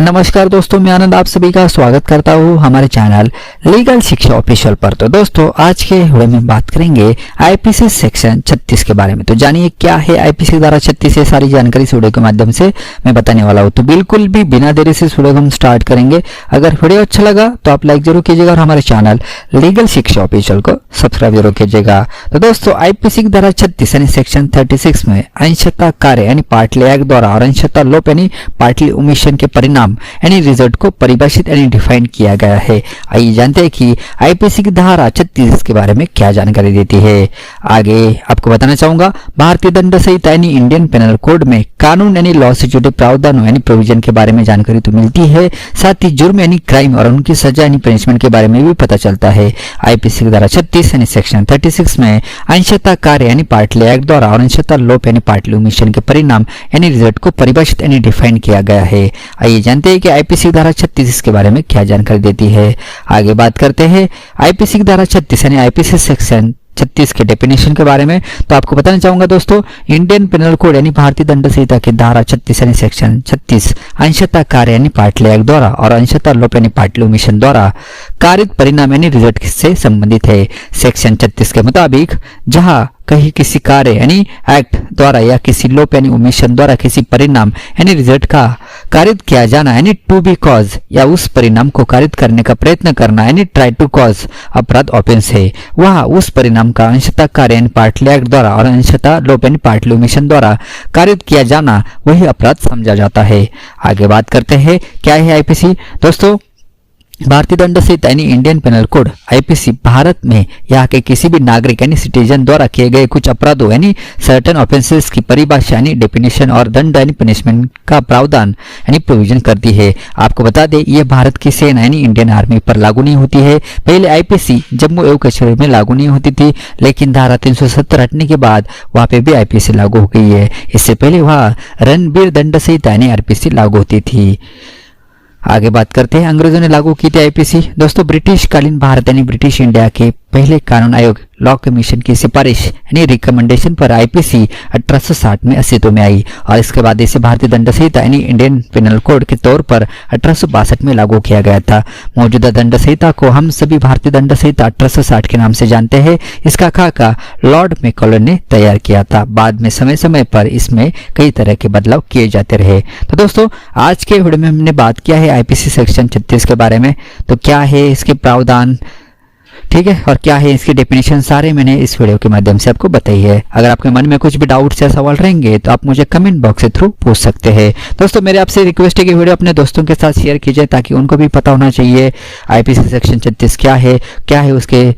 नमस्कार दोस्तों, मैं आनंद आप सभी का स्वागत करता हूँ हमारे चैनल लीगल शिक्षा ऑफिशियल पर। तो दोस्तों, आज के वीडियो में बात करेंगे आईपीसी सेक्शन 36 के बारे में। तो जानिए क्या है आईपीसी धारा 36 से सारी जानकारी इस वीडियो के माध्यम से मैं बताने वाला हूँ। तो बिल्कुल भी बिना देरी से इस वीडियो को हम स्टार्ट करेंगे। अगर वीडियो अच्छा लगा तो आप लाइक जरूर कीजिएगा और हमारे चैनल लीगल शिक्षा ऑफिशियल को सब्सक्राइब जरूर कीजिएगा। तो दोस्तों, आईपीसी धारा 36 यानी सेक्शन 36 में अंशतः कार्य यानी पार्टली एक्ट द्वारा और अंशतः लोप यानी पार्टली ओमिशन के परिणाम यानी रिजल्ट को परिभाषित यानी डिफाइन किया गया है। आइए जानते हैं कि आईपीसी की धारा 36 के बारे में क्या जानकारी देती है। आगे आपको बताना चाहूंगा, भारतीय दंड संहिता यानी इंडियन पेनल कोड में कानून यानी लॉ से जुड़े प्रावधानों यानी प्रोविजन के बारे में जानकारी तो मिलती है, साथ ही जुर्म यानी क्राइम और उनकी सजा यानी पनिशमेंट के बारे में भी पता चलता है। आईपीसी की धारा 36 यानी सेक्शन 36 में अंशतः कार्य यानी पार्टली एक्ट द्वारा और अंशतः लोप यानी पार्टली ओमिशन के परिणाम यानी रिजल्ट को परिभाषित यानी डिफाइन किया गया है। आइए जानते हैं कि आईपीसी धारा 36 के बारे में क्या जानकारी देती है। आगे बात करते हैं आईपीसी की धारा 36 यानी आईपीसी सेक्शन 36 के डेफिनेशन के बारे में। तो आपको बताना चाहूंगा दोस्तों, इंडियन पेनल कोड यानी भारतीय दंड संहिता की धारा 36 यानी सेक्शन 36 अंशतः कार्य यानी पार्टली एक्ट द्वारा और अंशतः लोप यानी पार्टली ओमिशन द्वारा कारित परिणाम यानी रिजल्ट से संबंधित है। सेक्शन 36 के मुताबिक जहां कहीं किसी कार्य यानी एक्ट द्वारा या किसी लोप यानी ओमिशन द्वारा किसी परिणाम यानी रिजल्ट का कारित किया जाना यानी टू बी कॉज या उस परिणाम को कारित करने का प्रयत्न करना यानी ट्राई टू कॉज अपराध ऑफेंस है, वह उस परिणाम का अंशतः कार्य यानी पार्टली एक्ट द्वारा और अंशतः लोप यानी पार्टली ओमिशन द्वारा कारित किया जाना वही अपराध समझा जाता है। आगे बात करते हैं क्या है आईपीसी। दोस्तों, भारतीय दंड संहिता यानी Indian penal code IPC Bharat में यहाँ के किसी भी नागरिक यानी सिटीजन द्वारा किए गए कुछ अपराधों यानी सर्टेन ऑफेंसेस की परिभाषा यानी डेफिनेशन और दंड यानी पनिशमेंट का प्रावधान यानी प्रोविजन करती है। आपको बता दें, यह भारत की सेना यानी इंडियन आर्मी पर लागू नहीं होती है। पहले आईपीसी जम्मू एवं कश्मीर में लागू नहीं होती थी, लेकिन धारा 370 हटने के बाद वहां पे भी आईपीसी लागू हो गई है। इससे पहले वहां रणबीर दंड संहिता यानी आरपीसी लागू होती थी। आगे बात करते हैं अंग्रेजों ने लागू की थी आईपीसी। दोस्तों, ब्रिटिश कालीन भारत यानी ब्रिटिश इंडिया के पहले कानून आयोग लॉ कमीशन की सिफारिश यानी रिकमेंडेशन पर आईपीसी 1860 में अस्तित्व में आई और इसके बाद इसे भारतीय दंड संहिता यानी इंडियन पेनल कोड के तौर पर 1862 में लागू किया गया था। मौजूदा दंड संहिता को हम सभी भारतीय दंड संहिता 1860 के नाम से जानते हैं। इसका खाका लॉर्ड मैकॉलन ने तैयार किया था। बाद में समय समय पर इसमें कई तरह के बदलाव किए जाते रहे। तो दोस्तों, आज के वीडियो में हमने बात किया है आईपीसी सेक्शन 36 के बारे में। तो क्या है इसके प्रावधान, ठीक है, और क्या है इसकी डेफिनेशन, सारे मैंने इस वीडियो के माध्यम से आपको बताई है। अगर आपके मन में कुछ भी डाउट्स या सवाल रहेंगे तो आप मुझे कमेंट बॉक्स के थ्रू पूछ सकते हैं। दोस्तों, मेरे आपसे रिक्वेस्ट है कि वीडियो अपने दोस्तों के साथ शेयर कीजिए ताकि उनको भी पता होना चाहिए आईपीसी सेक्शन 36 क्या है उसके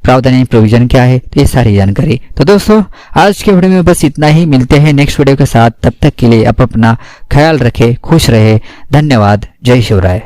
प्रावधान यानी प्रोविजन क्या है, तो ये सारी जानकारी। तो दोस्तों, आज के वीडियो में बस इतना ही। मिलते हैं नेक्स्ट वीडियो के साथ। तब तक के लिए आप अपना ख्याल रखें, खुश रहे। धन्यवाद। जय शिवराय।